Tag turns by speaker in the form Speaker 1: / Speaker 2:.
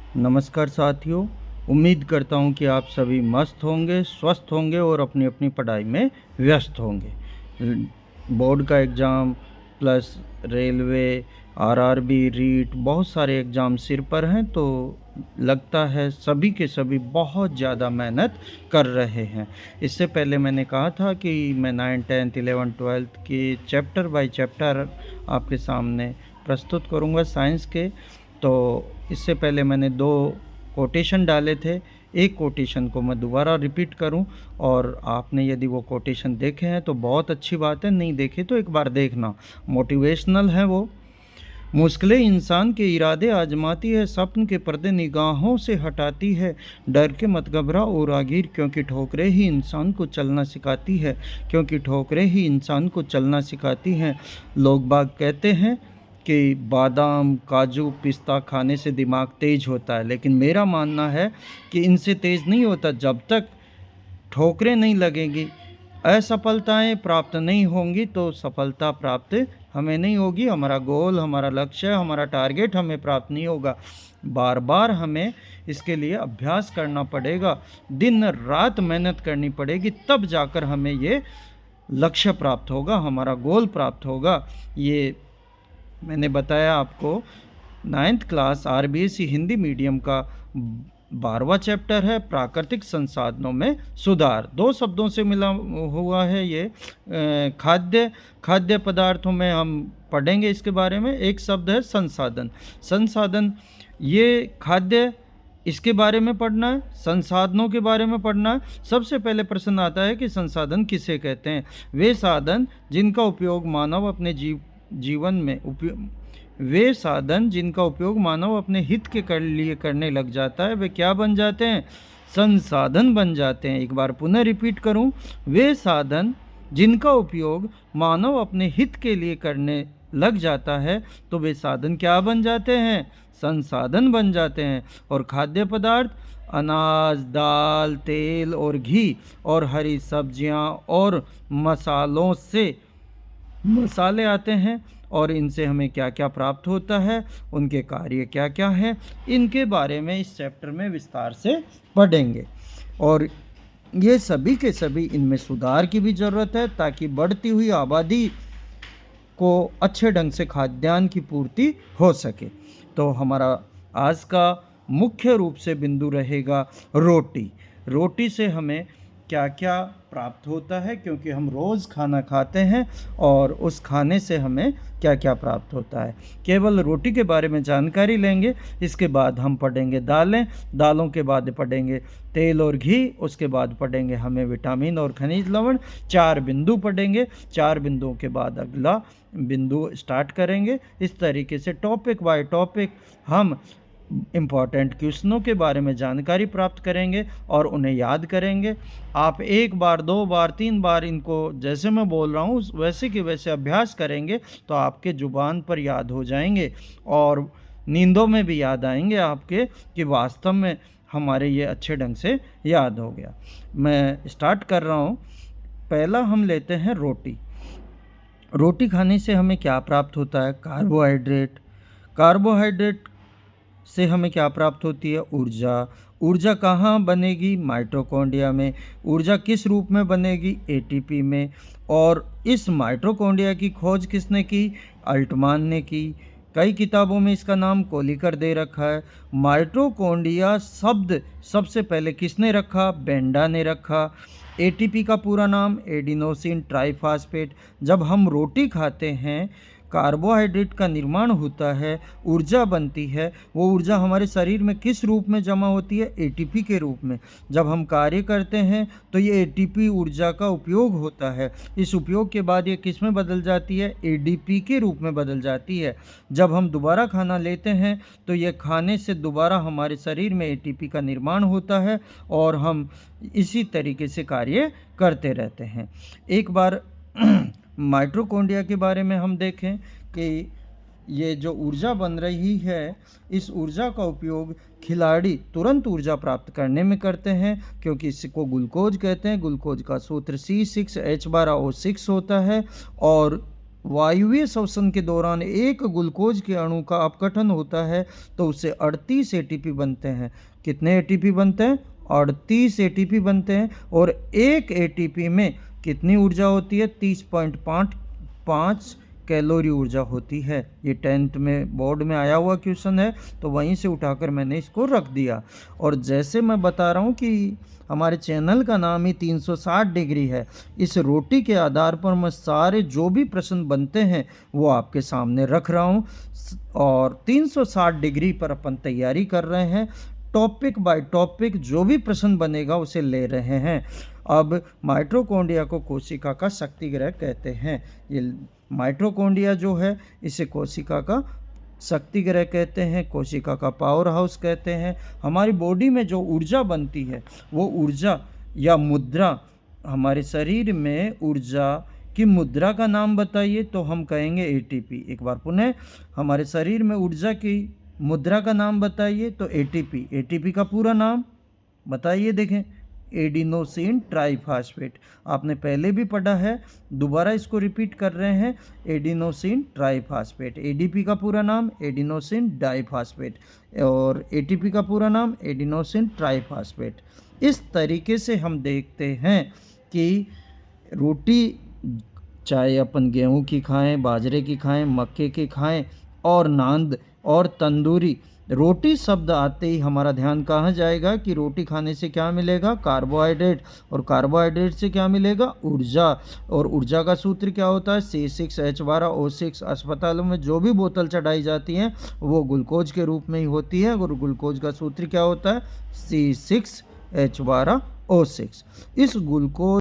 Speaker 1: नमस्कार साथियों। उम्मीद करता हूँ कि आप सभी मस्त होंगे, स्वस्थ होंगे और अपनी अपनी पढ़ाई में व्यस्त होंगे। बोर्ड का exam plus railway, RRB, REET बहुत सारे एग्ज़ाम सिर पर हैं, तो लगता है सभी के सभी बहुत ज़्यादा मेहनत कर रहे हैं। इससे पहले मैंने कहा था कि मैं 9, 10, 11, 12 के चैप्टर बाय चैप्टर आपके सामने प्रस्तुत करूँगा साइंस के। तो इससे पहले मैंने 2 कोटेशन डाले थे। एक कोटेशन को मैं दोबारा रिपीट करूं, और आपने यदि वो कोटेशन देखे हैं तो बहुत अच्छी बात है, नहीं देखे तो एक बार देखना, मोटिवेशनल है वो। मुश्किलें इंसान के इरादे आजमाती है, सपन के पर्दे निगाहों से हटाती है। डर के मत घबरा और आगिर, क्योंकि ठोकरें ही इंसान को चलना सिखाती है, क्योंकि ठोकरें ही इंसान को चलना सिखाती हैं। लोग बाग कहते हैं कि बादाम, काजू, पिस्ता खाने से दिमाग तेज होता है, लेकिन मेरा मानना है कि इनसे तेज नहीं होता जब तक ठोकरें नहीं लगेंगी, असफलताएं प्राप्त नहीं होंगी, तो सफलता प्राप्त हमें नहीं होगी। हमारा गोल, हमारा लक्ष्य, हमारा टारगेट हमें प्राप्त नहीं होगा। बार बार हमें इसके लिए अभ्यास करना पड़ेगा, दिन रात मेहनत करनी पड़ेगी, तब जाकर हमें ये लक्ष्य प्राप्त होगा, हमारा गोल प्राप्त होगा। ये मैंने बताया आपको 9th class RBSE Hindi medium का 12वां चैप्टर है, प्राकृतिक संसाधनों में सुधार। 2 शब्दों से मिला हुआ है ये। खाद्य पदार्थों में हम पढ़ेंगे इसके बारे में। एक शब्द है संसाधन। संसाधन, ये खाद्य, इसके बारे में पढ़ना है, संसाधनों के बारे में पढ़ना है। सबसे पहले प्रश्न आता है कि संसाधन किसे कहते हैं। वे साधन जिनका उपयोग मानव अपने जीवन में वे साधन जिनका उपयोग मानव अपने हित के लिए करने लग जाता है, वे क्या बन जाते हैं? संसाधन बन जाते हैं। एक बार पुनः रिपीट करूं, वे साधन जिनका उपयोग मानव अपने हित के लिए करने लग जाता है, तो वे साधन क्या बन जाते हैं? संसाधन बन जाते हैं। और खाद्य पदार्थ, अनाज, दाल, तेल और घी और हरी सब्जियां और मसाले आते हैं, और इनसे हमें क्या क्या प्राप्त होता है, उनके कार्य क्या क्या हैं, इनके बारे में इस चैप्टर में विस्तार से पढ़ेंगे। और ये सभी के सभी, इनमें सुधार की भी ज़रूरत है, ताकि बढ़ती हुई आबादी को अच्छे ढंग से खाद्यान्न की पूर्ति हो सके। तो हमारा आज का मुख्य रूप से बिंदु रहेगा रोटी। रोटी से हमें क्या क्या प्राप्त होता है, क्योंकि हम रोज़ खाना खाते हैं, और उस खाने से हमें क्या क्या प्राप्त होता है, केवल रोटी के बारे में जानकारी लेंगे। इसके बाद हम पढ़ेंगे दालें, दालों के बाद पढ़ेंगे तेल और घी, उसके बाद पढ़ेंगे हमें विटामिन और खनिज लवण। 4 बिंदु पढ़ेंगे, 4 बिंदुओं के बाद अगला बिंदु स्टार्ट करेंगे। इस तरीके से टॉपिक बाय टॉपिक हम इम्पॉर्टेंट क्वेश्चनों के बारे में जानकारी प्राप्त करेंगे और उन्हें याद करेंगे। आप 1 बार, 2 बार, 3 बार इनको, जैसे मैं बोल रहा हूँ वैसे के वैसे अभ्यास करेंगे, तो आपके ज़ुबान पर याद हो जाएंगे, और नींदों में भी याद आएंगे आपके, कि वास्तव में हमारे ये अच्छे ढंग से याद हो गया। मैं स्टार्ट कर रहा हूँ। पहला हम लेते हैं रोटी। रोटी खाने से हमें क्या प्राप्त होता है? कार्बोहाइड्रेट। कार्बोहाइड्रेट से हमें क्या प्राप्त होती है? ऊर्जा। ऊर्जा कहाँ बनेगी? माइटोकॉन्ड्रिया में। ऊर्जा किस रूप में बनेगी? एटीपी में। और इस माइटोकॉन्ड्रिया की खोज किसने की? अल्टमान ने की। कई किताबों में इसका नाम कोलिकर दे रखा है। माइटोकॉन्ड्रिया शब्द सबसे पहले किसने रखा? बेंडा ने रखा। एटीपी का पूरा नाम एडिनोसिन ट्राइफॉस्फेट। जब हम रोटी खाते हैं, कार्बोहाइड्रेट का निर्माण होता है, ऊर्जा बनती है। वो ऊर्जा हमारे शरीर में किस रूप में जमा होती है? एटीपी के रूप में। जब हम कार्य करते हैं तो ये एटीपी ऊर्जा का उपयोग होता है। इस उपयोग के बाद ये किस में बदल जाती है? एडीपी के रूप में बदल जाती है। जब हम दोबारा खाना लेते हैं तो ये खाने से दोबारा हमारे शरीर में एटीपी का निर्माण होता है, और हम इसी तरीके से कार्य करते रहते हैं। एक बार माइटोकॉन्ड्रिया के बारे में हम देखें कि ये जो ऊर्जा बन रही है, इस ऊर्जा का उपयोग खिलाड़ी तुरंत ऊर्जा प्राप्त करने में करते हैं, क्योंकि इसको ग्लूकोज कहते हैं। ग्लूकोज का सूत्र C6H12O6 होता है, और वायवीय श्वसन के दौरान एक ग्लूकोज के अणु का अपघटन होता है तो उससे 38 एटीपी बनते हैं। कितने एटीपी बनते हैं? 38 एटीपी बनते हैं। और एक एटीपी में कितनी ऊर्जा होती है? 30.5 कैलोरी ऊर्जा होती है। ये 10th में बोर्ड में आया हुआ क्वेश्चन है, तो वहीं से उठाकर मैंने इसको रख दिया। और जैसे मैं बता रहा हूँ कि हमारे चैनल का नाम ही 360 डिग्री है, इस रोटी के आधार पर मैं सारे जो भी प्रश्न बनते हैं वो आपके सामने रख रहा हूँ। और 360 डिग्री पर अपन तैयारी कर रहे हैं, टॉपिक बाय टॉपिक जो भी प्रश्न बनेगा उसे ले रहे हैं। अब माइटोकॉन्ड्रिया को कोशिका का शक्तिगृह कहते हैं। ये माइटोकॉन्ड्रिया जो है इसे कोशिका का शक्तिगृह कहते हैं, कोशिका का पावर हाउस कहते हैं। हमारी बॉडी में जो ऊर्जा बनती है वो ऊर्जा या मुद्रा, हमारे शरीर में ऊर्जा की मुद्रा का नाम बताइए तो हम कहेंगे एटीपी। एक बार पुनः, हमारे शरीर में ऊर्जा की मुद्रा का नाम बताइए तो एटीपी। एटीपी का पूरा नाम बताइए, देखें, एडिनोसिन ट्राइफॉस्फेट। आपने पहले भी पढ़ा है, दोबारा इसको रिपीट कर रहे हैं, एडिनोसिन ट्राइफॉस्फेट। एडीपी का पूरा नाम एडिनोसिन डाइफॉस्फेट और एटीपी का पूरा नाम एडिनोसिन ट्राइफॉस्फेट। इस तरीके से हम देखते हैं कि रोटी चाहे अपन गेहूं की खाएं, बाजरे की खाएं, मक्के की खाएं और नांद और तंदूरी, रोटी शब्द आते ही हमारा ध्यान कहाँ जाएगा कि रोटी खाने से क्या मिलेगा? कार्बोहाइड्रेट। और कार्बोहाइड्रेट से क्या मिलेगा? ऊर्जा। और ऊर्जा का सूत्र क्या होता है? C6H12O6। अस्पतालों में जो भी बोतल चढ़ाई जाती हैं वो ग्लूकोज के रूप में ही होती है, और ग्लूकोज का सूत्र क्या होता है? C6H12O6। इस ग्लूकोज